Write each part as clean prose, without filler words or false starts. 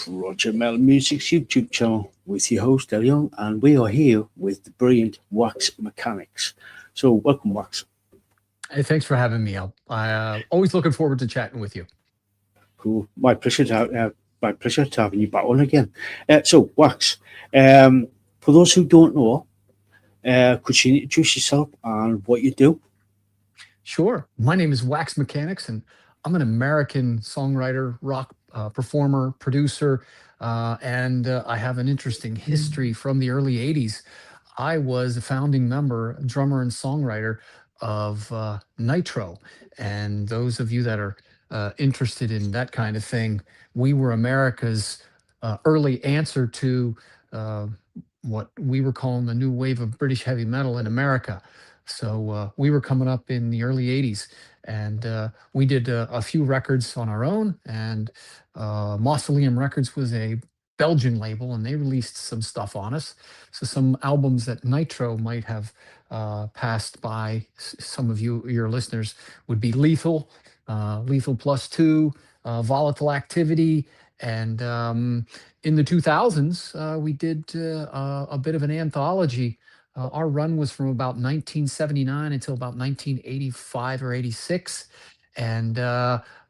Roger Metal Music's YouTube channel with your host El Young, and we are here with the brilliant Wax Mekanix. So, welcome, Wax. Hey, thanks for having me. Always looking forward to chatting with you. Cool. My pleasure to having you back on again. So, Wax, um, for those who don't know, could you introduce yourself and what you do? Sure. My name is Wax Mekanix, and I'm an American songwriter, rock performer, producer, and I have an interesting history from the early 80s. I was a founding member, drummer, and songwriter of Nitro. And those of you that are interested in that kind of thing, we were America's early answer to uh, what we were calling the new wave of British heavy metal in America. So we were coming up in the early 80s, and we did a few records on our own. And Mausoleum Records was a Belgian label, and they released some stuff on us. So some albums that Nitro might have passed by some of your listeners would be Lethal, Lethal Plus Two, Volatile Activity, and in the 2000s we did a bit of an anthology. Our run was from about 1979 until about 1985 or 86. And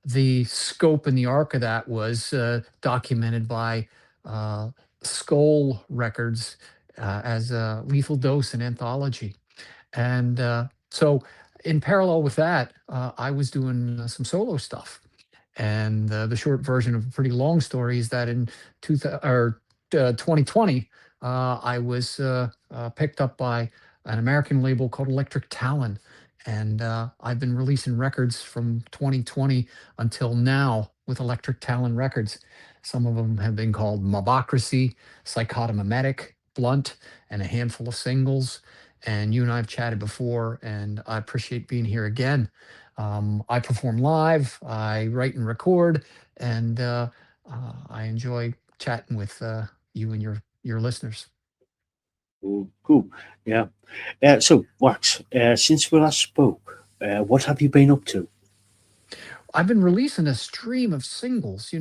the scope and the arc of that was documented by uh, Skull Records as a Lethal Dose and anthology. And so, in parallel with that, I was doing some solo stuff. And the short version of a pretty long story is that in 2020, I was picked up by an American label called Electric Talon. And I've been releasing records from 2020 until now with Electric Talon Records. Some of them have been called Mobocracy, Psychotomimetic, Blunt, and a handful of singles. And you and I have chatted before, and I appreciate being here again. I perform live, I write and record, and I enjoy chatting with you and your listeners. Cool. Cool. Yeah. So, Wax, since we last spoke, what have you been up to? I've been releasing a stream of singles.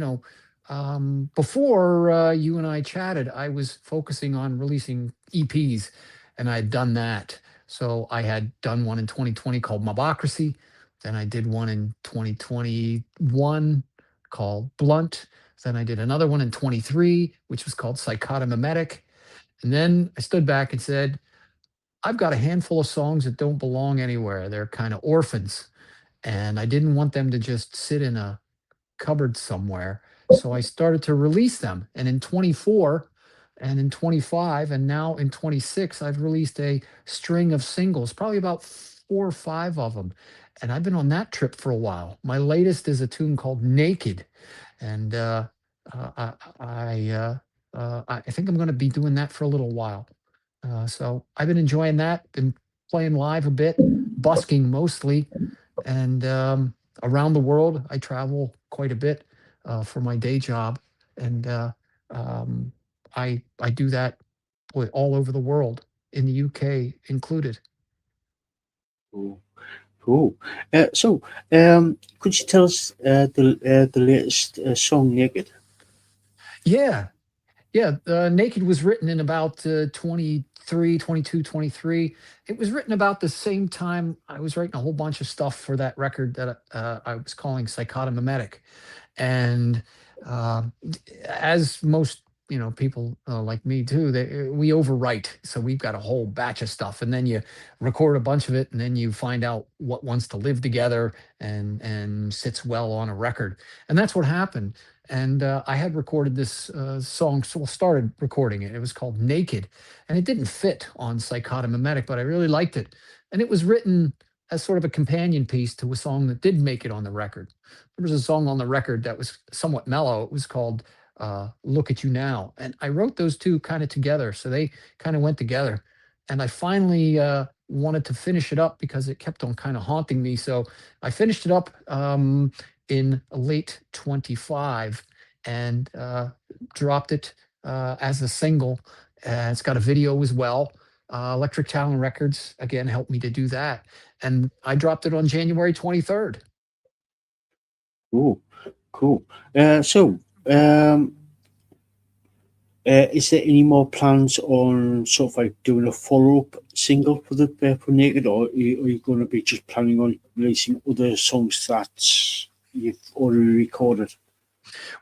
Before you and I chatted, I was focusing on releasing EPs, and I had done that. So I had done one in 2020 called Mobocracy. Then I did one in 2021 called Blunt. Then I did another one in 23, which was called Psychotomimetic. And then I stood back and said, I've got a handful of songs that don't belong anywhere. They're kind of orphans. And I didn't want them to just sit in a cupboard somewhere. So I started to release them. And in 24 and in 25 and now in 26, I've released a string of singles, probably about four or five of them. And I've been on that trip for a while. My latest is a tune called Naked. And I think I'm going to be doing that for a little while. So I've been enjoying that, been playing live a bit, busking mostly, and around the world. I travel quite a bit for my day job, and um, I do that all over the world, in the UK included. Cool. Cool. Could you tell us the latest song, Naked? Yeah, yeah. Naked was written in about 23, 22, 23. It was written about the same time I was writing a whole bunch of stuff for that record that I was calling Psychotomimetic. And as most people like me too, we overwrite, so we've got a whole batch of stuff, and then you record a bunch of it, and then you find out what wants to live together and sits well on a record. And that's what happened. And I had recorded this song, so started recording it. It was called Naked, and it didn't fit on Psychotomimetic, but I really liked it. And it was written as sort of a companion piece to a song that did make it on the record. There was a song on the record that was somewhat mellow. It was called Look at You Now. And I wrote those two kind of together. So they kind of went together. And I finally wanted to finish it up because it kept on kind of haunting me. So I finished it up in late 25 and dropped it as a single. It's got a video as well. Electric Talent Records, again, helped me to do that. And I dropped it on January 23rd. Cool. Cool. So, um, Is there any more plans on sort of like doing a follow-up single for the for Naked, or are you going to be just planning on releasing other songs that you've already recorded?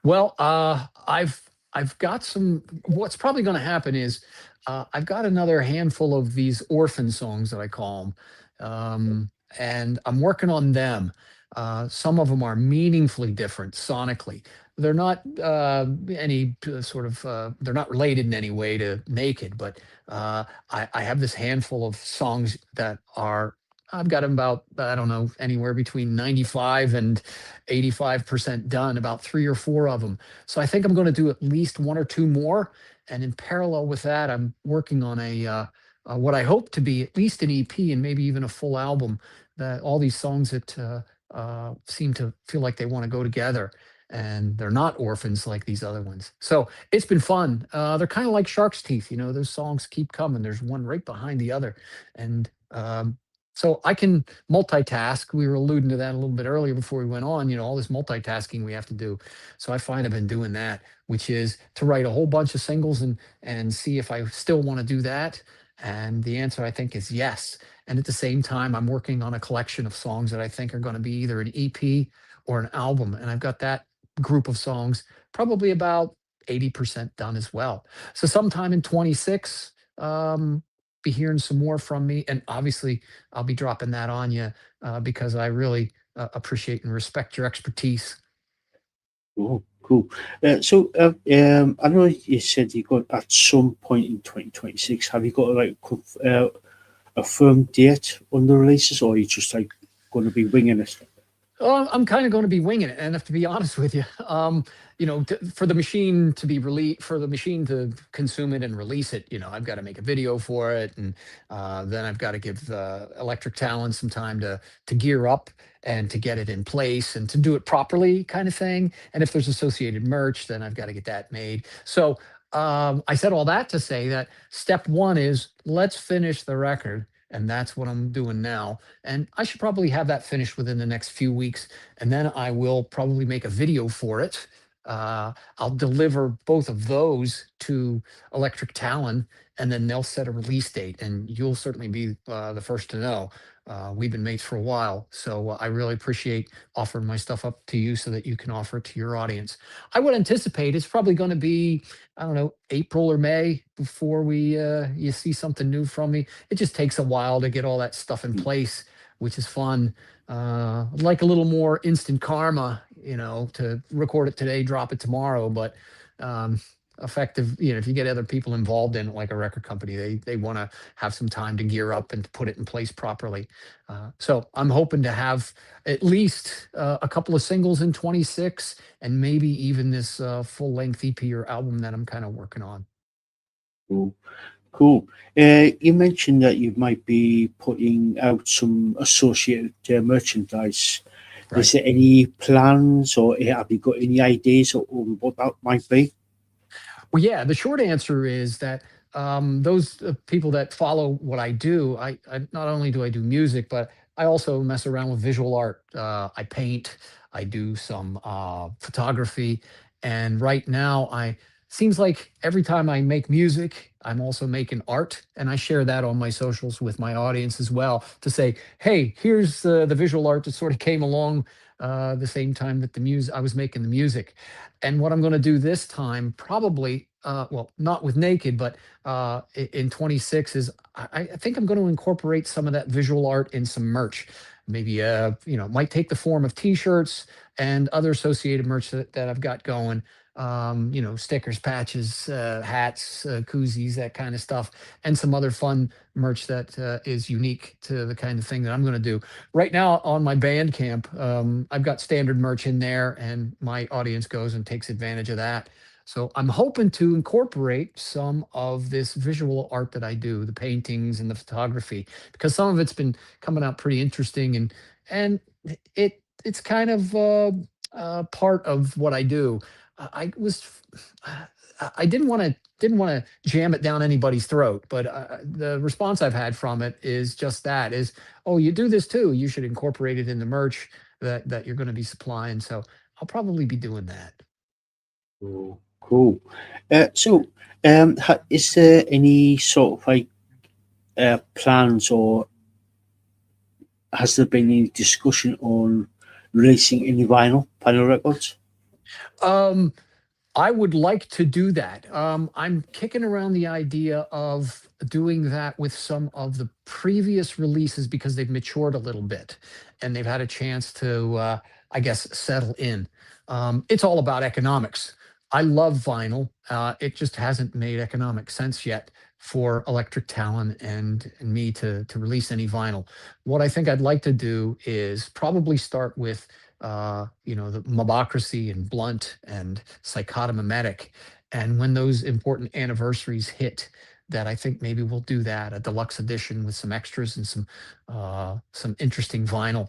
Well, I've got some. What's probably going to happen is I've got another handful of these orphan songs that I call them, and I'm working on them. Some of them are meaningfully different sonically. They're not any sort of. They're not related in any way to Naked, but I have this handful of songs that are. I've got about, I don't know, anywhere between 95 and 85% done, about three or four of them. So I think I'm going to do at least one or two more. And in parallel with that, I'm working on what I hope to be at least an EP and maybe even a full album. That all these songs that seem to feel like they want to go together, and they're not orphans like these other ones. So it's been fun. They're kind of like Shark's Teeth, you know. Those songs keep coming. There's one right behind the other, and so I can multitask. We were alluding to that a little bit earlier before we went on, all this multitasking we have to do. So I find I've been doing that, which is to write a whole bunch of singles and see if I still want to do that. And the answer I think is yes. And at the same time, I'm working on a collection of songs that I think are going to be either an EP or an album. And I've got that group of songs probably about 80% done as well. So sometime in 26, be hearing some more from me. And obviously, I'll be dropping that on you because I really appreciate and respect your expertise. Oh, cool. I know you said you got at some point in 2026. Have you got like a firm date on the releases, or are you just like going to be winging it? I'm kind of going to be winging it, and if to be honest with you, for the machine to be released, for the machine to consume it and release it, I've got to make a video for it, and then I've got to give Electric Talent some time to gear up and to get it in place and to do it properly, kind of thing. And if there's associated merch, then I've got to get that made. So I said all that to say that step one is let's finish the record. And that's what I'm doing now. And I should probably have that finished within the next few weeks. And then I will probably make a video for it. I'll deliver both of those to Electric Talon, and then they'll set a release date. And you'll certainly be the first to know. We've been mates for a while. So I really appreciate offering my stuff up to you so that you can offer it to your audience. I would anticipate it's probably going to be, I don't know, April or May before you see something new from me. It just takes a while to get all that stuff in place, which is fun. Like a little more instant karma, to record it today, drop it tomorrow. But um, effective, if you get other people involved in it, like a record company, they want to have some time to gear up and to put it in place properly. So I'm hoping to have at least a couple of singles in 26, and maybe even this full length EP or album that I'm kind of working on. Cool. Cool. You mentioned that you might be putting out some associated merchandise. Is Right. there any plans, or have you got any ideas on what that might be? Well, yeah, the short answer is that those people that follow what I do, I not only do I do music, but I also mess around with visual art. I paint, I do some photography, and right now I seems like every time I make music, I'm also making art, and I share that on my socials with my audience as well to say, hey, here's the visual art that sort of came along the same time that the music I was making the music. And what I'm going to do this time, probably, well, not with Naked, but in 26, is I think I'm going to incorporate some of that visual art in some merch. Maybe, might take the form of T-shirts and other associated merch that I've got going. Stickers, patches, hats, koozies, that kind of stuff, and some other fun merch that is unique to the kind of thing that I'm going to do. Right now on my Bandcamp, I've got standard merch in there, and my audience goes and takes advantage of that. So I'm hoping to incorporate some of this visual art that I do, the paintings and the photography, because some of it's been coming out pretty interesting, and it's kind of part of what I do. I was I didn't want to jam it down anybody's throat, but the response I've had from it is just that: is, oh, you do this too, you should incorporate it in the merch that you're going to be supplying. So I'll probably be doing that. Cool. Cool. Is there any sort of like plans, or has there been any discussion on releasing any vinyl records? Um, I would like to do that. I'm kicking around the idea of doing that with some of the previous releases because they've matured a little bit and they've had a chance to, I guess, settle in. It's all about economics. I love vinyl. It just hasn't made economic sense yet for Electric Talon and me to release any vinyl. What I think I'd like to do is probably start with the Mobocracy and Blunt and Psychotomimetic. And when those important anniversaries hit, that I think maybe we'll do that, a deluxe edition with some extras and some interesting vinyl.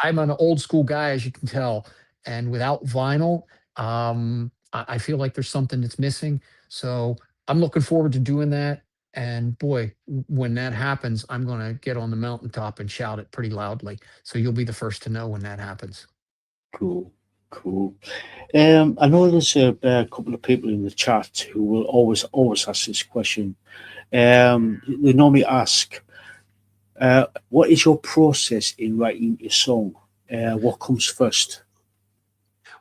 I'm an old school guy, as you can tell, and without vinyl, I feel like there's something that's missing. So I'm looking forward to doing that. And boy, when that happens, I'm going to get on the mountaintop and shout it pretty loudly. So you'll be the first to know when that happens. Cool, cool. I know there's a couple of people in the chat who will always ask this question. They normally ask, "What is your process in writing a song? What comes first?"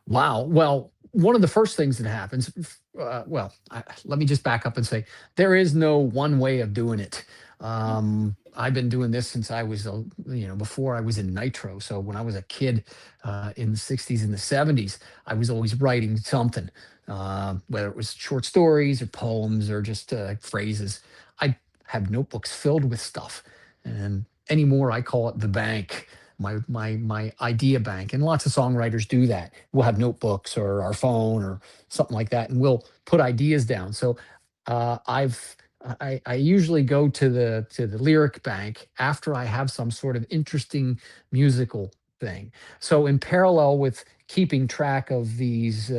Wow. Well, one of the first things that happens, let me just back up and say there is no one way of doing it. I've been doing this since I was, before I was in Nitro. So when I was a kid in the 60s and the 70s, I was always writing something, whether it was short stories or poems or just phrases. I have notebooks filled with stuff. And anymore, I call it the bank, my idea bank, and lots of songwriters do that. We'll have notebooks or our phone or something like that, and we'll put ideas down. So I usually go to the lyric bank after I have some sort of interesting musical thing. So in parallel with keeping track of these,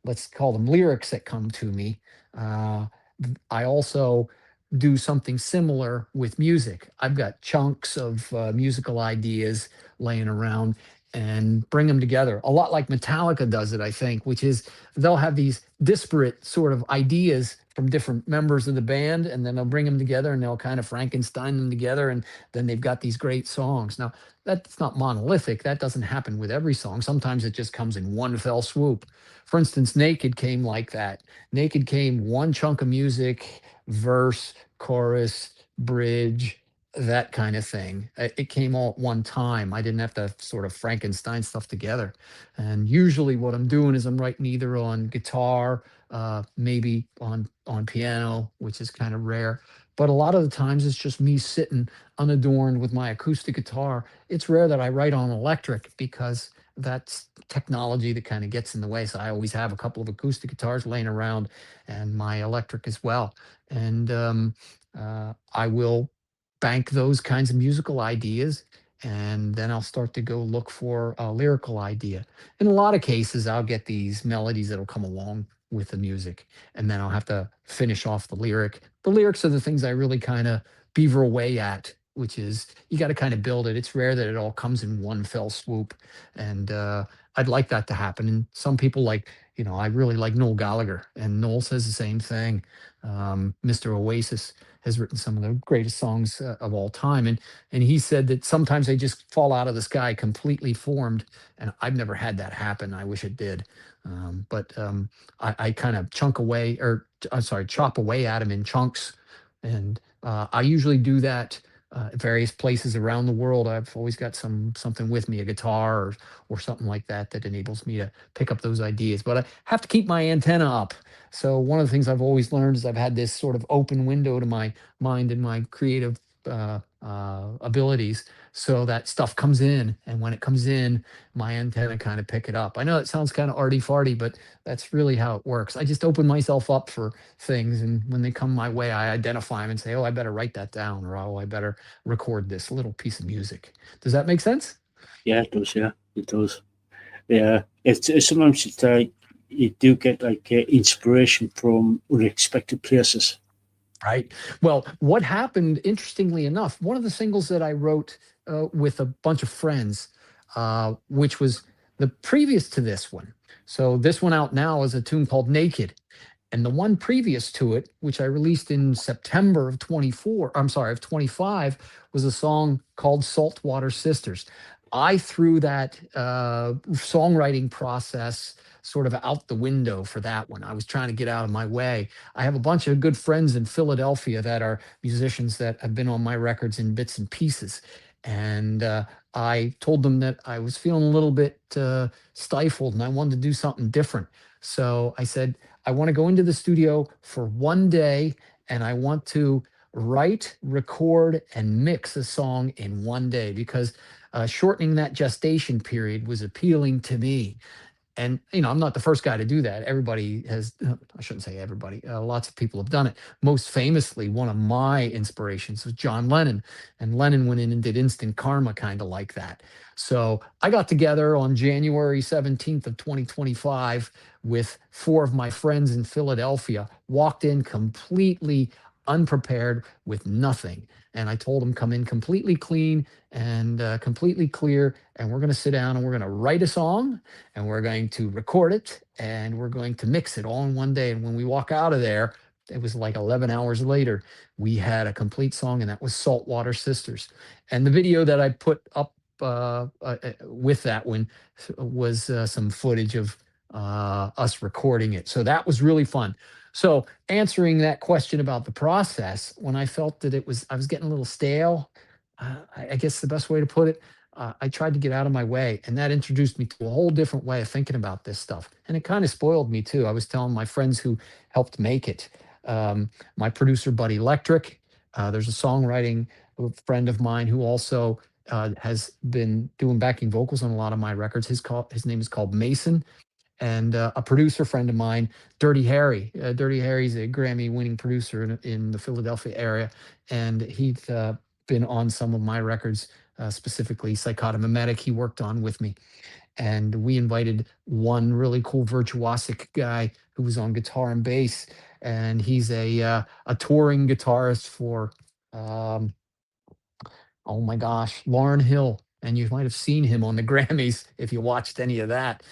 let's call them lyrics that come to me, uh, I also do something similar with music. I've got chunks of musical ideas laying around and bring them together. A lot like Metallica does it, I think, which is they'll have these disparate sort of ideas from different members of the band, and then they'll bring them together and they'll kind of Frankenstein them together, and then they've got these great songs. Now, that's not monolithic. That doesn't happen with every song. Sometimes it just comes in one fell swoop. For instance, Naked came like that. Naked came one chunk of music, verse, chorus, bridge, that kind of thing. It came all at one time. I didn't have to sort of Frankenstein stuff together. And usually, what I'm doing is I'm writing either on guitar, maybe on piano, which is kind of rare. But a lot of the times, it's just me sitting unadorned with my acoustic guitar. It's rare that I write on electric because that's technology that kind of gets in the way. So I always have a couple of acoustic guitars laying around and my electric as well. And I will bank those kinds of musical ideas, and then I'll start to go look for a lyrical idea. In a lot of cases, I'll get these melodies that'll come along with the music, and then I'll have to finish off the lyric. The lyrics are the things I really kind of beaver away at, which is you got to kind of build it. It's rare that it all comes in one fell swoop, and I'd like that to happen. And some people like, I really like Noel Gallagher, and Noel says the same thing. Mr. Oasis has written some of the greatest songs of all time, and he said that sometimes they just fall out of the sky completely formed, and I've never had that happen. I wish it did, but I kind of chunk away, or I'm sorry, chop away at them in chunks, and I usually do that. At various places around the world, I've always got something with me, a guitar or something like that, that enables me to pick up those ideas. But I have to keep my antenna up. So one of the things I've always learned is I've had this sort of open window to my mind and my creative abilities, so that stuff comes in, and when it comes in, my antenna kind of pick it up. I know it sounds kind of arty farty, but that's really how it works. I just open myself up for things, and when they come my way, I identify them and say, "Oh, I better write that down," or "Oh, I better record this little piece of music." Does that make sense? Yeah, it does. Yeah, it does. Yeah, it's sometimes you do get like inspiration from unexpected places. Right. Well, what happened, interestingly enough, one of the singles that I wrote with a bunch of friends, which was the previous to this one. So this one out now is a tune called Naked. And the one previous to it, which I released in September of 24, I'm sorry, of 25, was a song called Saltwater Sisters. I threw that songwriting process sort of out the window for that one. I was trying to get out of my way. I have a bunch of good friends in Philadelphia that are musicians that have been on my records in bits and pieces. And I told them that I was feeling a little bit stifled and I wanted to do something different. So I said, I want to go into the studio for one day and I want to write, record, and mix a song in one day because shortening that gestation period was appealing to me. And I'm not the first guy to do that. Everybody has, I shouldn't say everybody, lots of people have done it. Most famously, one of my inspirations was John Lennon, and Lennon went in and did Instant Karma kind of like that. So I got together on January 17th of 2025 with four of my friends in Philadelphia, walked in completely unprepared with nothing. And I told them, come in completely clean and completely clear, and we're going to sit down and we're going to write a song and we're going to record it and we're going to mix it all in one day. And when we walk out of there, it was like 11 hours later, we had a complete song, and that was Saltwater Sisters. And the video that I put up with that one was some footage of us recording it. So that was really fun. So answering that question about the process, when I felt that I was getting a little stale, I guess the best way to put it, I tried to get out of my way, and that introduced me to a whole different way of thinking about this stuff. And it kind of spoiled me too. I was telling my friends who helped make it, my producer buddy Electric. There's a songwriting friend of mine who also has been doing backing vocals on a lot of my records. His name is called Mason, and a producer friend of mine, Dirty Harry. Dirty Harry's a Grammy-winning producer in the Philadelphia area, and he's been on some of my records, specifically Psychotomimetic. He worked on with me, and we invited one really cool virtuosic guy who was on guitar and bass, and he's a touring guitarist for. Um, Oh my gosh, Lauryn Hill, and you might have seen him on the Grammys if you watched any of that.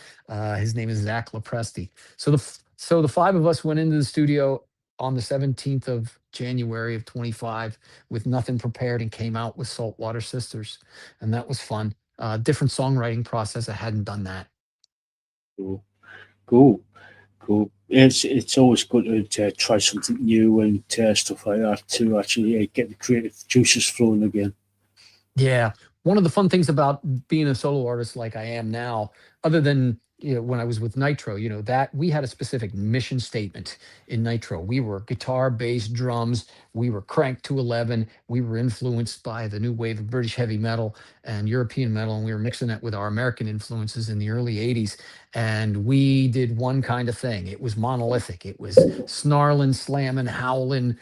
His name is Zach Lepresti. So the five of us went into the studio on the 17th of January of 25 with nothing prepared and came out with Saltwater Sisters, and that was fun. Different songwriting process. I hadn't done that. Cool, cool, cool. It's always good to try something new and stuff like that to actually get the creative juices flowing again. Yeah. One of the fun things about being a solo artist like I am now, other than when I was with Nitro, that we had a specific mission statement in Nitro. We were guitar, bass, drums. We were cranked to 11. We were influenced by the new wave of British heavy metal and European metal, and we were mixing that with our American influences in the early 80s. And we did one kind of thing. It was monolithic. It was snarling, slamming, howling,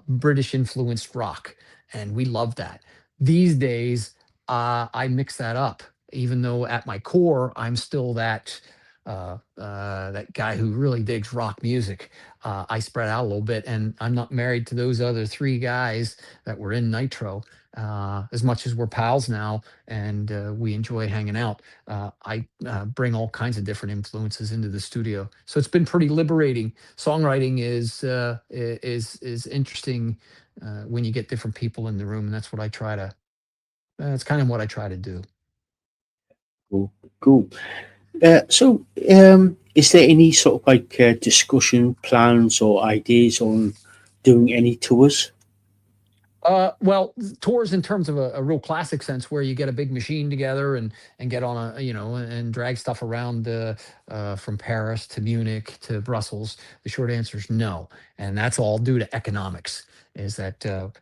British influenced rock. And we loved that. These days, I mix that up, even though at my core I'm still that guy who really digs rock music. I spread out a little bit, and I'm not married to those other three guys that were in Nitro. As much as we're pals now, and we enjoy hanging out, I bring all kinds of different influences into the studio. So it's been pretty liberating. Songwriting is interesting when you get different people in the room, and that's what I try to. That's kind of what I try to do. Cool, cool. Is there any sort of like discussion plans or ideas on doing any tours? Well, tours in terms of a real classic sense, where you get a big machine together and get on and drag stuff around from Paris to Munich to Brussels. The short answer is no, and that's all due to economics. Is that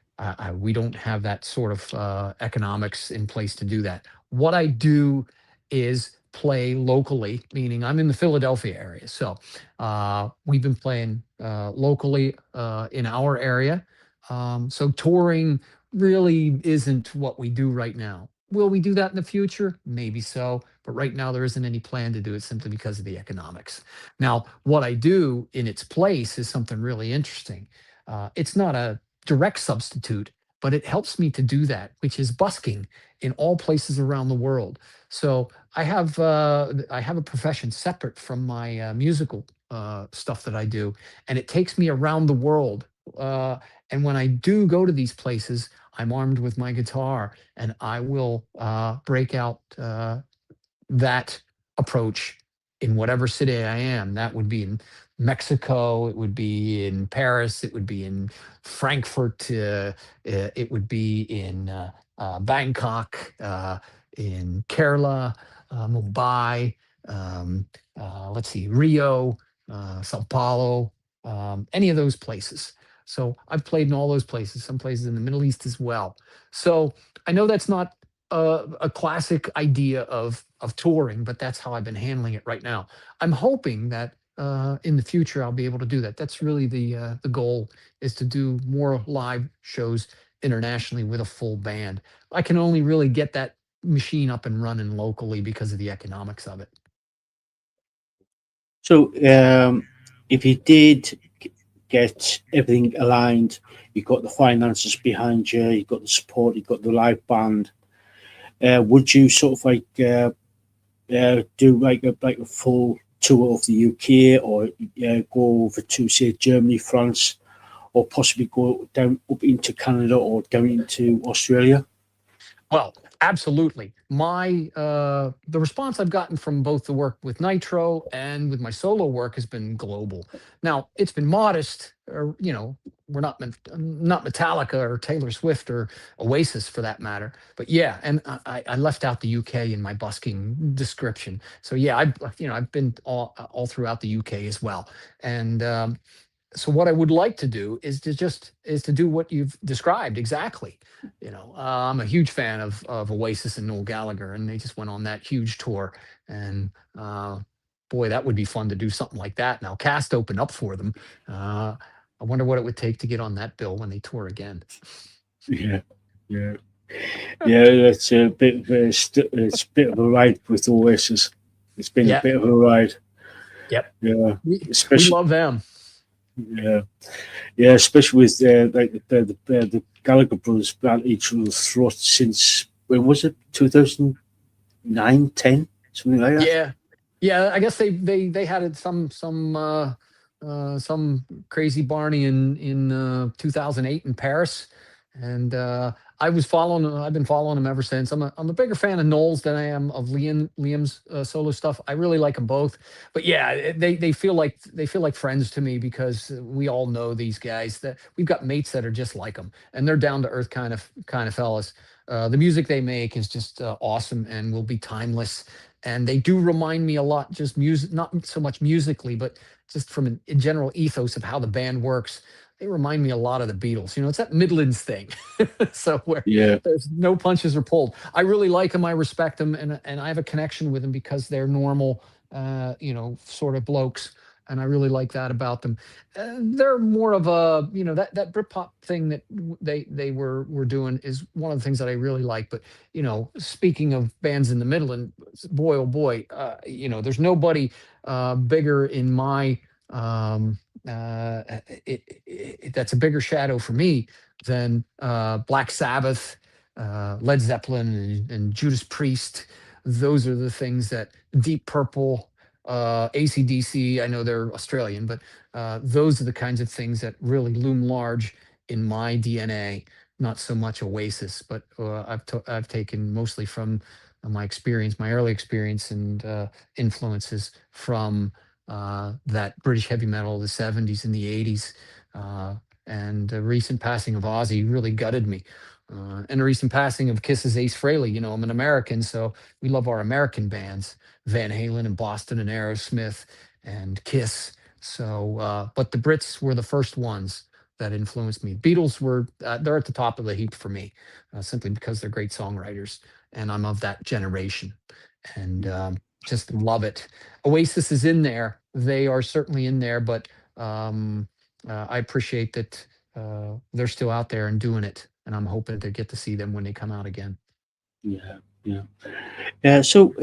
we don't have that sort of economics in place to do that. What I do is play locally, meaning I'm in the Philadelphia area, so we've been playing locally in our area. So touring really isn't what we do right now. Will we do that in the future? Maybe so. But right now, there isn't any plan to do it simply because of the economics. Now, what I do in its place is something really interesting. It's not a direct substitute, but it helps me to do that, which is busking in all places around the world. So I have a profession separate from my musical stuff that I do, and it takes me around the world. And when I do go to these places, I'm armed with my guitar, and I will break out that approach in whatever city I am. That would be in Mexico, it would be in Paris, it would be in Frankfurt, it would be in Bangkok, in Kerala, Mumbai, um, let's see, Rio, Sao Paulo, any of those places. So I've played in all those places, some places in the Middle East as well. So I know that's not a classic idea of touring, but that's how I've been handling it right now. I'm hoping that in the future I'll be able to do that. That's really the goal, is to do more live shows internationally with a full band. I can only really get that machine up and running locally because of the economics of it. So, if you did get everything aligned, you've got the finances behind you, you've got the support, you've got the live band. Would you sort of like do like a full tour of the UK, or go over to say Germany, France, or possibly go down up into Canada or down into Australia? Well, absolutely. My the response I've gotten from both the work with Nitro and with my solo work has been global. Now, it's been modest, or we're not Metallica or Taylor Swift or Oasis for that matter. But yeah, and I left out the UK in my busking description. So yeah, I've been all throughout the UK as well, and so what I would like to do is to do what you've described exactly. I'm a huge fan of Oasis and Noel Gallagher, and they just went on that huge tour. And boy, that would be fun to do something like that. Now, Cast opened up for them. Uh, I wonder what it would take to get on that bill when they tour again. Yeah, yeah, yeah. That's a bit of it's a bit of a ride with Oasis. It's been a Yeah, bit of a ride. yep. Yeah, We especially love them. yeah, yeah, especially with like the Gallagher brothers band each other's throat since when was it? 2009, 10, something like that. Yeah, yeah. I guess they had it some crazy Barney in 2008 in Paris, and I was following. I've been following him ever since. I'm a bigger fan of Knowles than I am of Liam's solo stuff. I really like them both, but yeah, they feel like friends to me because we all know these guys. That we've got mates that are just like them, and they're down to earth kind of fellas. The music they make is just awesome and will be timeless, and they do remind me a lot, just music, not so much musically, but just from a general ethos of how the band works. They remind me a lot of the Beatles. It's that Midlands thing. So where Yeah, there's no punches are pulled. I really like them, I respect them, and I have a connection with them because they're normal, sort of blokes, and I really like that about them. They're more of a, that Britpop thing that they were doing is one of the things that I really like. But speaking of bands in the Midland, boy oh boy, there's nobody bigger in my that's a bigger shadow for me than Black Sabbath, Led Zeppelin, and Judas Priest. Those are the things that Deep Purple, ACDC. I know they're Australian, but those are the kinds of things that really loom large in my DNA. Not so much Oasis, but I've taken mostly from my experience, my early experience, and influences from that British heavy metal of the 70s and the 80s. Uh, and the recent passing of Ozzy really gutted me. And the recent passing of Kiss's Ace Frehley. I'm an American, so we love our American bands, Van Halen and Boston and Aerosmith and Kiss. So, but the Brits were the first ones that influenced me. Beatles were, they're at the top of the heap for me, simply because they're great songwriters, and I'm of that generation, and just love it. Oasis is in there. They are certainly in there, but I appreciate that they're still out there and doing it, and I'm hoping to get to see them when they come out again. yeah, yeah. So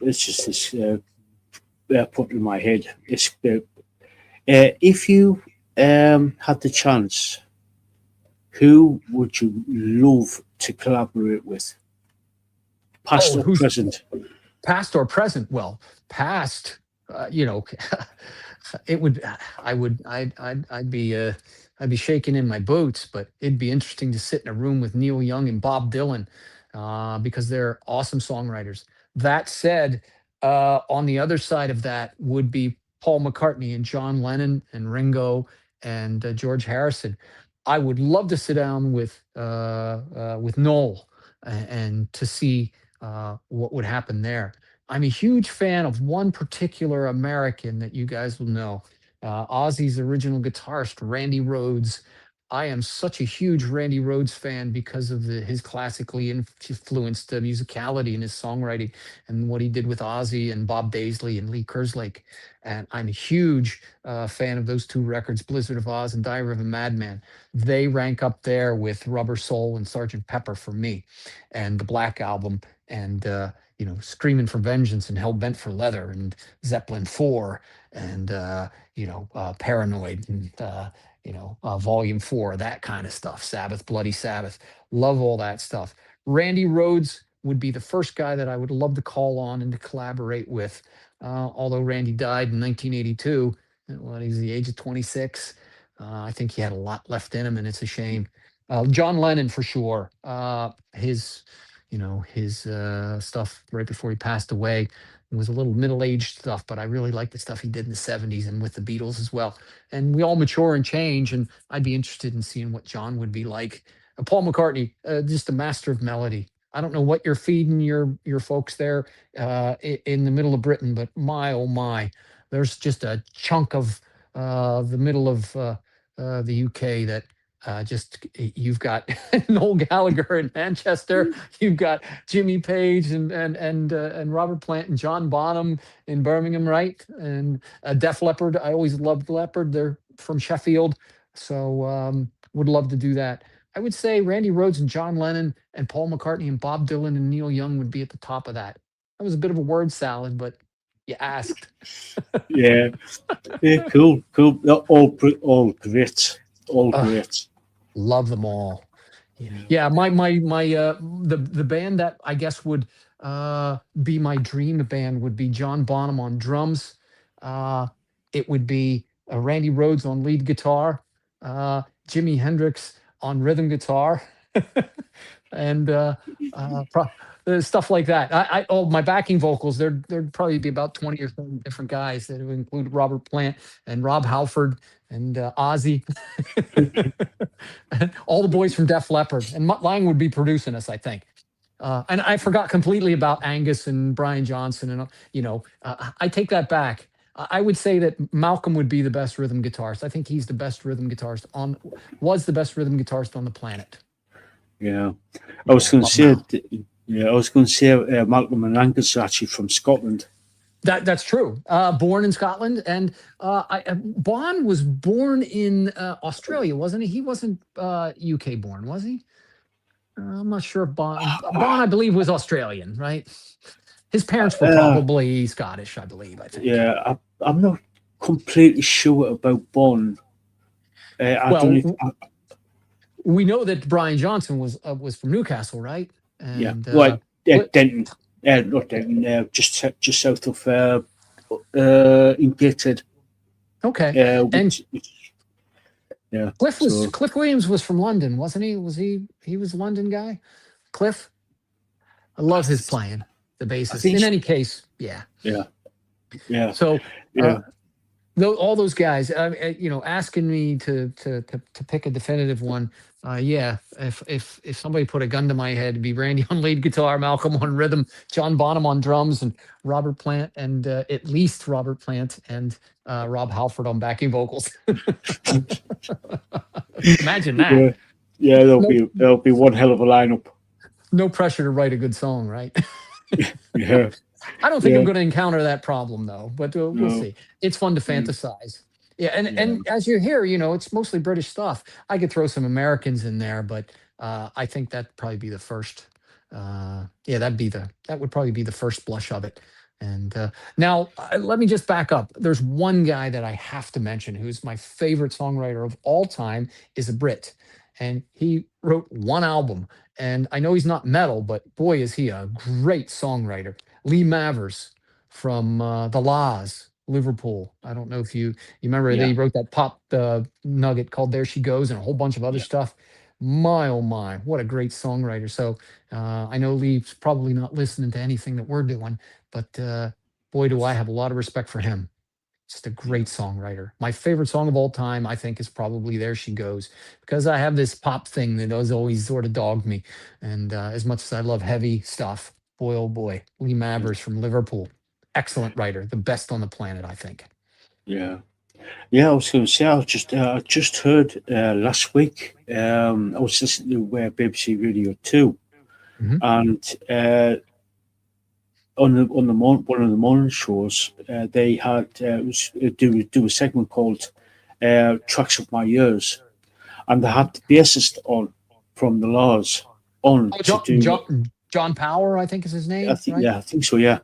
it's just this put in my head. If you had the chance who would you love to collaborate with, past Oh, or who's present? past or present? Well, past, you know, it would, I'd be shaking in my boots, but it'd be interesting to sit in a room with Neil Young and Bob Dylan, because they're awesome songwriters. That said, on the other side of that would be Paul McCartney and John Lennon and Ringo and George Harrison. I would love to sit down with Noel and to see what would happen there. I'm a huge fan of one particular American that you guys will know, Ozzy's original guitarist, Randy Rhoads. I am such a huge Randy Rhoads fan because of his classically influenced musicality in his songwriting and what he did with Ozzy and Bob Daisley and Lee Kerslake. And I'm a huge fan of those two records, Blizzard of Oz and Diary of a Madman. They rank up there with Rubber Soul and Sergeant Pepper for me, and the Black Album, and Screaming for Vengeance and Hell Bent for Leather and Zeppelin 4 and Paranoid and Volume 4, that kind of stuff. Sabbath, Bloody Sabbath. Love all that stuff. Randy Rhoads would be the first guy that I would love to call on and to collaborate with. Although Randy died in 1982, he's the age of 26. I think he had a lot left in him, and it's a shame. John Lennon for sure. His stuff right before he passed away was a little middle-aged stuff, but I really like the stuff he did in the 70s and with the Beatles as well. And we all mature and change, and I'd be interested in seeing what John would be like. Paul McCartney, just a master of melody. I don't know what you're feeding your folks there in the middle of Britain, but my oh my, there's just a chunk of the middle of the UK that just you've got Noel Gallagher in Manchester, you've got Jimmy Page and Robert Plant and John Bonham in Birmingham, right? And Def Leppard. I always loved Leppard. They're from Sheffield, so would love to do that. I would say Randy Rhoads and John Lennon and Paul McCartney and Bob Dylan and Neil Young would be at the top of that. That was a bit of a word salad, but you asked. Yeah, yeah, cool, cool. They're all great, all Uh, great. Love them all. Yeah. Yeah, my the band that I guess would be my dream band would be John Bonham on drums. Uh, it would be Randy Rhoads on lead guitar, Jimi Hendrix on rhythm guitar, and stuff like that. My backing vocals. There'd probably be about 20 or 30 different guys that would include Robert Plant and Rob Halford and Ozzy. All the boys from Def Leppard, and Mutt Lang would be producing us, I think. And I forgot completely about Angus and Brian Johnson, and I take that back. I would say that Malcolm would be the best rhythm guitarist. I think he's the best rhythm guitarist was the best rhythm guitarist on the planet. Yeah, I was Yeah, going to love say, Mal. yeah, I was going to say Malcolm and Angus are actually from Scotland. That's true. Born in Scotland, and Bon was born in Australia, wasn't he? He wasn't UK born, was he? I'm not sure if Bon, I believe, was Australian, right? His parents were Uh, probably Scottish, I believe, I think. yeah, I'm not completely sure about Bon. I don't. Well, we know that Brian Johnson was from Newcastle, right? Yeah, And right. what? Denton, not Denton. Just south of in Gateshead. Okay. And Which yeah. So Cliff Williams was from London, wasn't he? He was a London guy? Cliff? I I, love his th- playing, the I bassist. think In any case, yeah. yeah, yeah, So yeah. uh, all those guys, asking me to pick a definitive one. Yeah, if somebody put a gun to my head, it'd be Randy on lead guitar, Malcolm on rhythm, John Bonham on drums, and Robert Plant, and at least Robert Plant and Rob Halford on backing vocals. Imagine that. Yeah, yeah. No, There'll be one hell of a lineup. no pressure to write a good song, right? Yeah, I don't think I'm yeah. going to encounter that problem though, but we'll No, see. It's fun to mm, fantasize. Yeah, yeah, and as you hear, it's mostly British stuff. I could throw some Americans in there, but I think that'd probably be the first. Yeah, that would probably be the first blush of it. And now let me just back up. There's one guy that I have to mention who's my favorite songwriter of all time is a Brit, and he wrote one album. And I know he's not metal, but boy, is he a great songwriter. Lee Mavers from the La's, Liverpool. I don't know if you remember Yeah, they wrote that pop nugget called "There She Goes" and a whole bunch of other yeah, stuff. My oh my, what a great songwriter! So I know Lee's probably not listening to anything that we're doing, but boy, do I have a lot of respect for him. Just a yeah, great songwriter. My favorite song of all time, I think, is probably "There She Goes," because I have this pop thing that has always sort of dogged me. And as much as I love heavy stuff, boy, oh boy, Lee yeah. Mavers from Liverpool, excellent writer, the best on the planet, I think. Yeah. Yeah, I was going to say, I just heard last week. I was listening to BBC Radio Two, Mhm. and on the one of the morning shows, they had it was do a segment called "Tracks of My Years," and they Mhm. had the bassist on from the Laws on Oh, to do. John Power, I think is his I name, think right? yeah, I think so. Yeah,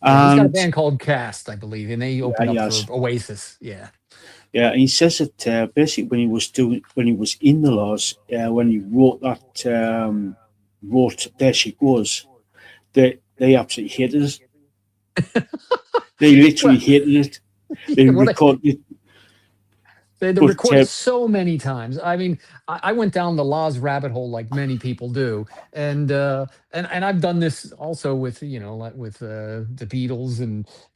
Yeah, he's got a and band called Cast, I believe, and they yeah, opened up for yes, Oasis. Yeah. yeah. And he says that basically when he was in the Laws, when he wrote wrote "There She Goes," they absolutely hated it. They literally Well, hated it. They yeah, well, recorded it, they had to but record it so many times. I mean, I went down the Laws rabbit hole like many people do, and and I've done this also with like with the Beatles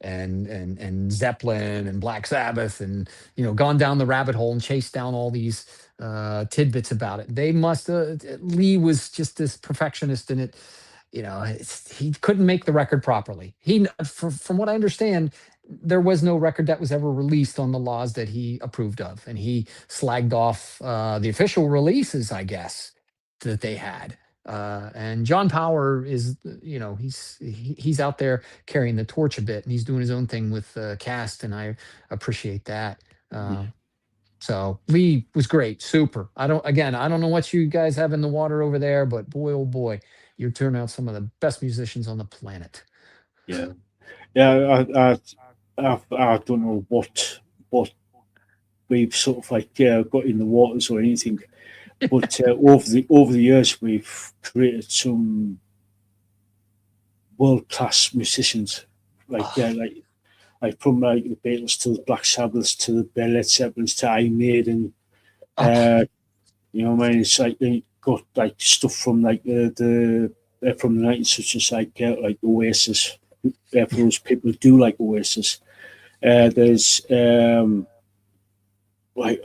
and Zeppelin and Black Sabbath, and gone down the rabbit hole and chased down all these tidbits about it. They must Lee was just this perfectionist in it. He couldn't make the record properly. From what I understand, there was no record that was ever released on the Laws that he approved of, and he slagged off the official releases, I guess, that they had. And John Power is, he's out there carrying the torch a bit, and he's doing his own thing with Cast, and I appreciate that. Uh, so Lee was great, super. I don't know what you guys have in the water over there, but boy, oh boy, you're turning out some of the best musicians on the planet. yeah, yeah. I don't know what we've sort of like got in the waters or anything, but over the years we've created some world class musicians, like Oh, like from like the Beatles to the Black Sabbaths to the Led Zeppelins to Iron Maiden. oh, You know what I mean? It's like they got like stuff from like from the nineties, such as like Oasis. For yeah. those people who do like Oasis, there's like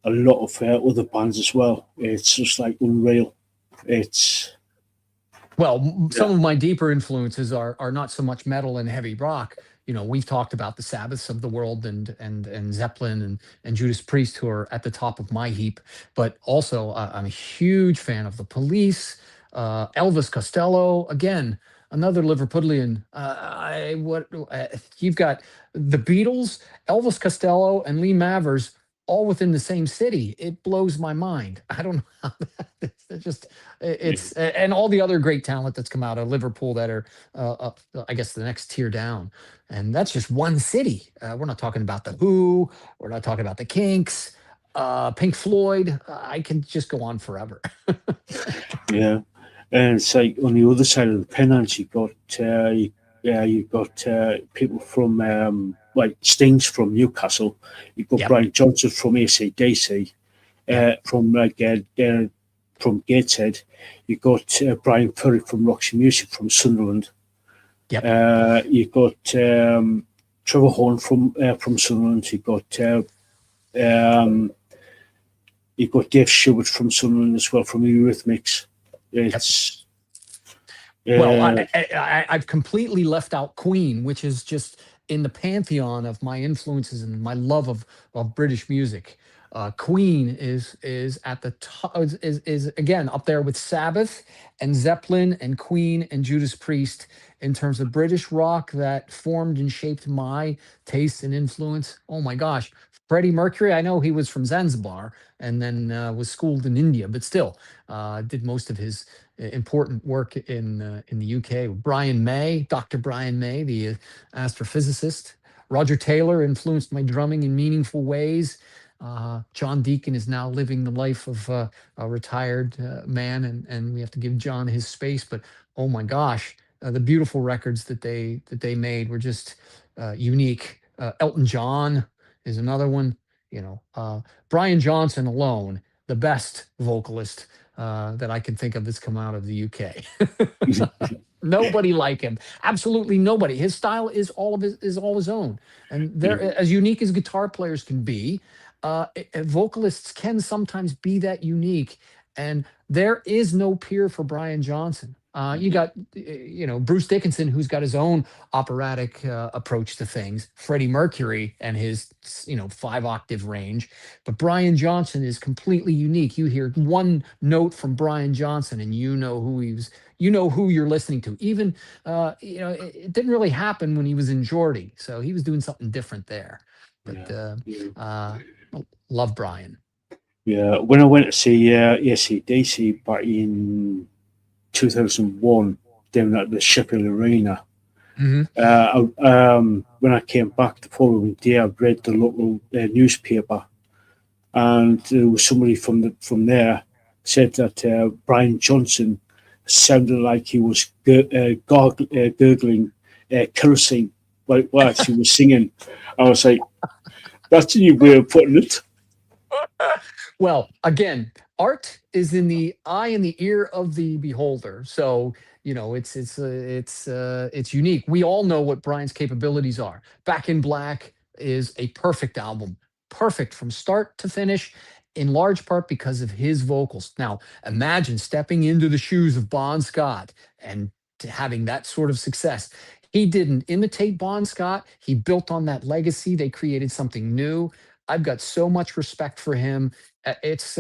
a lot of other bands as well. It's just like unreal. It's Well, yeah, some of my deeper influences are not so much metal and heavy rock. We've talked about the Sabbaths of the world and Zeppelin and Judas Priest, who are at the top of my heap. But also, I'm a huge fan of the Police, Elvis Costello. Again, another Liverpudlian. You've got the Beatles, Elvis Costello, and Lee Mavers all within the same city. It blows my mind. I don't know how that. It's just yeah, it's and all the other great talent that's come out of Liverpool that are up, I guess, the next tier down, and that's just one city. We're not talking about the Who, we're not talking about the Kinks, Pink Floyd. I can just go on forever. yeah. And it's like on the other side of the pennant, you've got people from like Stings from Newcastle. You've got Yep, Brian Johnson from AC/DC, yep, from Gateshead. You've got Brian Ferry from Roxy Music from Sunderland. yep. You've got Trevor Horn from Sunderland. Um, you've got Dave Stewart from Sunderland as well from Eurythmics. Yep. It's Well, uh, I've completely left out Queen, which is just in the pantheon of my influences and my love of British music. Queen is at the top, is again up there with Sabbath and Zeppelin and Queen and Judas Priest in terms of British rock that formed and shaped my taste and influence. Oh my gosh, Freddie Mercury. I know he was from Zanzibar and then was schooled in India, but still did most of his important work in the UK. Brian May, Dr. Brian May, the astrophysicist. Roger Taylor influenced my drumming in meaningful ways. John Deacon is now living the life of a retired man, and we have to give John his space. But oh my gosh, the beautiful records that they made were just unique. Elton John is another one. You know, Brian Johnson alone, the best vocalist that I can think of that's come out of the UK. Nobody like him. Absolutely nobody. His style is all his own, and they're Yeah, as unique as guitar players can be. Vocalists can sometimes be that unique, and there is no peer for Brian Johnson. You got Bruce Dickinson, who's got his own operatic approach to things. Freddie Mercury and his 5 octave range, but Brian Johnson is completely unique. You hear one note from Brian Johnson, and you know who you're listening to. Even it didn't really happen when he was in Geordie, so he was doing something different there. But yeah, yeah. uh, love Brian. Yeah, when I went to see AC/DC back in 2001 down at the Sheffield Arena, Hmm. when I came back the following day, I read the local newspaper, and there was somebody from there said that Brian Johnson sounded like he was gurgling kerosene while he was singing. I was like, that's a new way of putting it. Well, again, art is in the eye and the ear of the beholder. So it's unique. We all know what Brian's capabilities are. Back in Black is a perfect album, perfect from start to finish. In large part because of his vocals. Now, imagine stepping into the shoes of Bon Scott and having that sort of success. He didn't imitate Bon Scott. He built on that legacy. They created something new. I've got so much respect for him. It's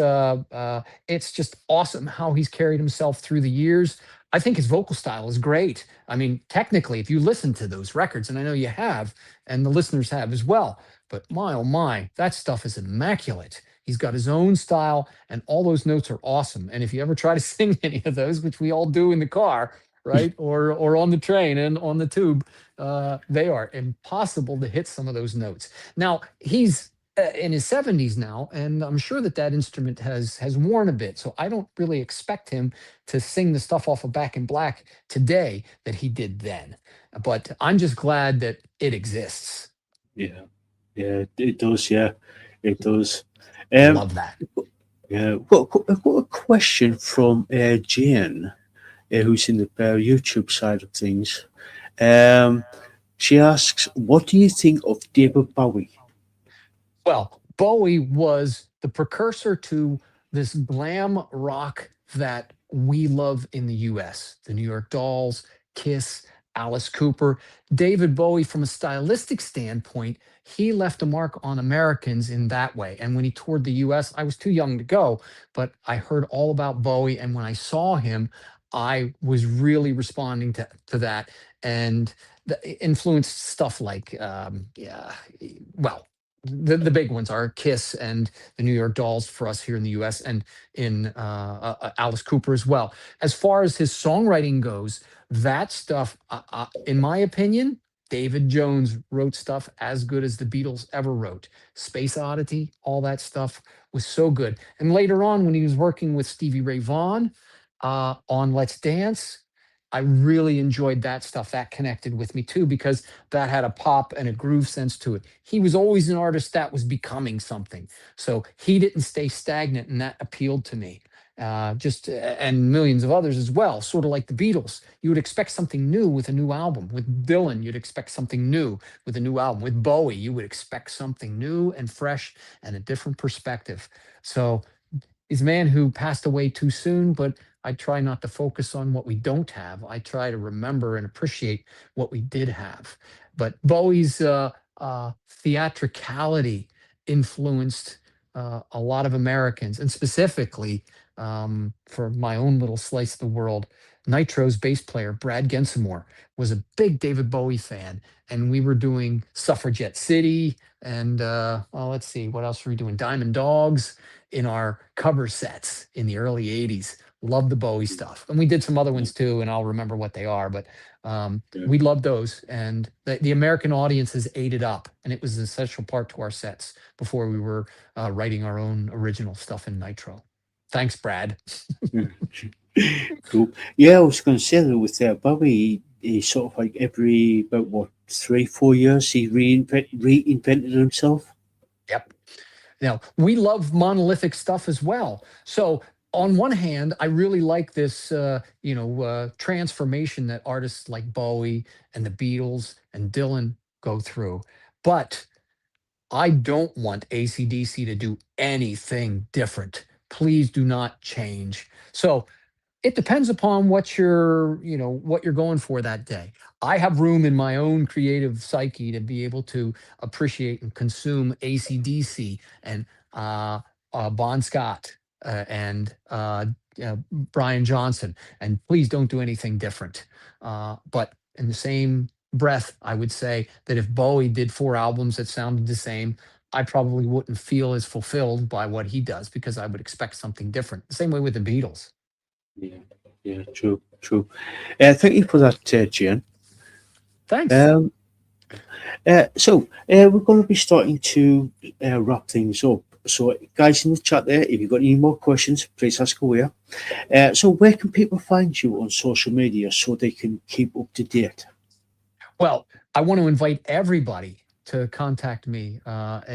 just awesome how he's carried himself through the years. I think his vocal style is great. I mean, technically, if you listen to those records, and I know you have, and the listeners have as well, but my oh my, that stuff is immaculate. He's got his own style, and all those notes are awesome. And if you ever try to sing any of those, which we all do in the car, right, or on the train and on the tube, they are impossible to hit some of those notes. Now he's in his 70s now, and I'm sure that that instrument has worn a bit. So I don't really expect him to sing the stuff off of Back in Black today that he did then. But I'm just glad that it exists. Yeah, yeah, it does. Yeah, it does. Um, Love that. yeah, I've got a question from Jane, who's in the YouTube side of things. Um, she asks, "What do you think of David Bowie?" Well, Bowie was the precursor to this glam rock that we love in the US. The New York Dolls, Kiss, Alice Cooper. David Bowie, from a stylistic standpoint, he left a mark on Americans in that way. And when he toured the US, I was too young to go, but I heard all about Bowie. And when I saw him, I was really responding to that. And influenced stuff like, yeah, well, the big ones are Kiss and the New York Dolls for us here in the U.S. and in Alice Cooper as well. As far as his songwriting goes, that stuff, in my opinion, David Jones wrote stuff as good as the Beatles ever wrote. Space Oddity, all that stuff was so good. And later on, when he was working with Stevie Ray Vaughan on Let's Dance, I really enjoyed that stuff. That connected with me too because that had a pop and a groove sense to it. He was always an artist that was becoming something. So he didn't stay stagnant, and that appealed to me. And millions of others as well, sort of like the Beatles. You would expect something new with a new album. With Dylan, you'd expect something new with a new album. With Bowie, you would expect something new and fresh and a different perspective. So he's a man who passed away too soon, but I try not to focus on what we don't have. I try to remember and appreciate what we did have. But Bowie's theatricality influenced a lot of Americans, and specifically for my own little slice of the world, Nitro's bass player, Brad Gensimore, was a big David Bowie fan. And we were doing Suffragette City and, well, let's see, what else were we doing? Diamond Dogs in our cover sets in the early 80s. Love the Bowie stuff, and we did some other ones too, and I'll remember what they are. But yeah. we love those, and the American audience has ate it up, and it was an essential part to our sets before we were writing our own original stuff in Nitro. Thanks, Brad. Yeah. Cool. Yeah, I was going to say that with Bowie, he sort of like every about what 3 4 years he reinvented himself. Yep. Now, we love monolithic stuff as well. So, on one hand, I really like this, transformation that artists like Bowie and the Beatles and Dylan go through. But I don't want AC/DC to do anything different. Please do not change. So, it depends upon what you're going for that day. I have room in my own creative psyche to be able to appreciate and consume AC/DC and uh, Bon Scott and Brian Johnson. And please don't do anything different. But in the same breath, I would say that if Bowie did 4 albums that sounded the same, I probably wouldn't feel as fulfilled by what he does because I would expect something different. The same way with the Beatles. Yeah, yeah, true, true. Thank you for that, Jen. Thanks. Um, we're going to be starting to wrap things up. So, guys in the chat there, if you've got any more questions, please ask away. So, where can people find you on social media so they can keep up to date? Well, I want to invite everybody to contact me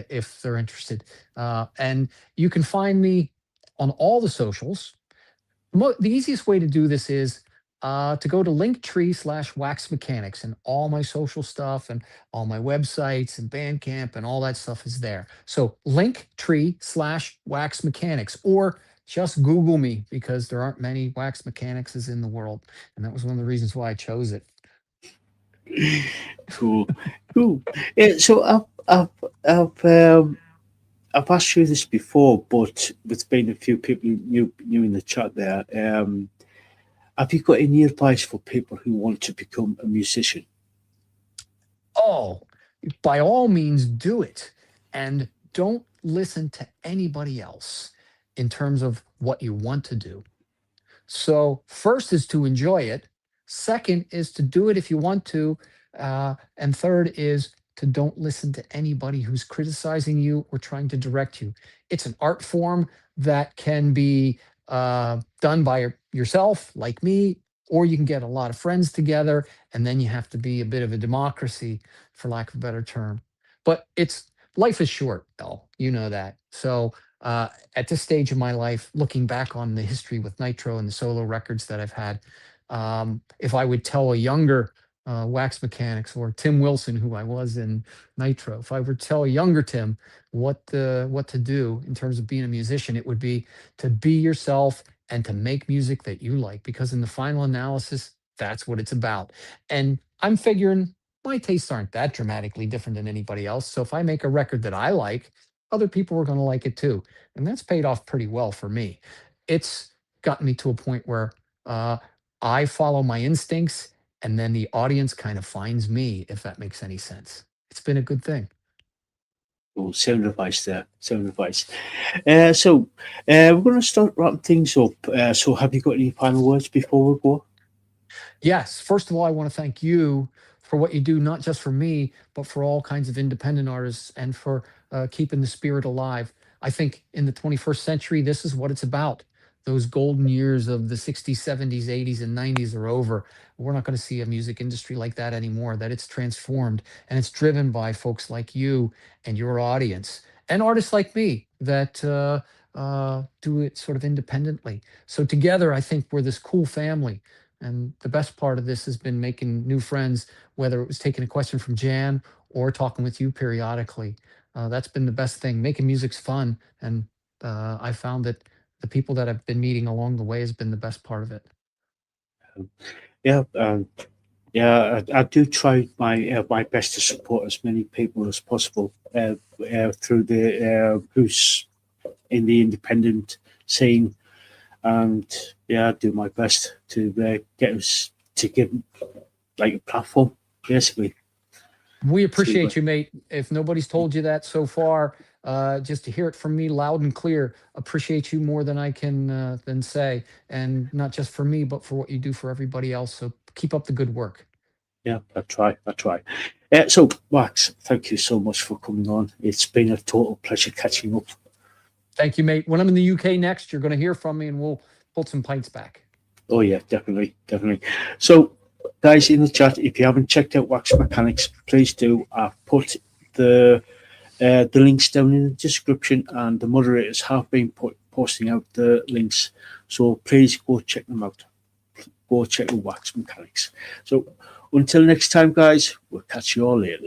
if they're interested. And you can find me on all the socials. The easiest way to do this is to go to Linktree/Wax Mechanics, and all my social stuff and all my websites and Bandcamp and all that stuff is there. So Linktree/Wax Mechanics, or just Google me because there aren't many Wax Mechanicses in the world. And that was one of the reasons why I chose it. Cool, cool. So, I've asked you this before, but with being a few people new in the chat there, have you got any advice for people who want to become a musician? Oh, by all means, do it. And don't listen to anybody else in terms of what you want to do. So, first is to enjoy it. Second is to do it if you want to. And third is to don't listen to anybody who's criticizing you or trying to direct you. It's an art form that can be done by yourself, like me, or you can get a lot of friends together, and then you have to be a bit of a democracy, for lack of a better term. But it's life is short, though. You know that. So, at this stage of my life, looking back on the history with Nitro and the solo records that I've had, if I would tell a younger Wax Mechanics or Tim Wilson, who I was in Nitro, if I were to tell a younger Tim what to do in terms of being a musician, it would be to be yourself and to make music that you like, because in the final analysis, that's what it's about. And I'm figuring my tastes aren't that dramatically different than anybody else. So if I make a record that I like, other people are going to like it too. And that's paid off pretty well for me. It's gotten me to a point where uh, I follow my instincts, and then the audience kind of finds me, if that makes any sense. It's been a good thing. Oh, sound advice there. Sound advice. We're going to start wrapping things up. So, have you got any final words before we go? Yes. First of all, I want to thank you for what you do, not just for me, but for all kinds of independent artists, and for keeping the spirit alive. I think in the 21st century, this is what it's about. Those golden years of the 60s, 70s, 80s, and 90s are over. We're not going to see a music industry like that anymore, that it's transformed, and it's driven by folks like you and your audience, and artists like me that do it sort of independently. So together, I think we're this cool family, and the best part of this has been making new friends, whether it was taking a question from Jan or talking with you periodically. That's been the best thing. Making music's fun. And I found that the people that I've been meeting along the way has been the best part of it. Yeah, I do try my best to support as many people as possible through the who's in the independent scene, and yeah, I do my best to get us to give like a platform, basically. We To appreciate you, mate. If nobody's told you that so far, just to hear it from me loud and clear. Appreciate you more than I can than say, and not just for me, but for what you do for everybody else. So keep up the good work. Yeah, I try. I try. So, Wax, thank you so much for coming on. It's been a total pleasure catching up. Thank you, mate. When I'm in the UK next, you're going to hear from me, and we'll pull some pints back. Oh yeah, definitely, definitely. So, guys in the chat, if you haven't checked out Wax Mekanix, please do. I've put the links down in the description, and the moderators have been posting out the links. So please go check them out. Go check out Wax Mekanix. So until next time, guys, we'll catch you all later.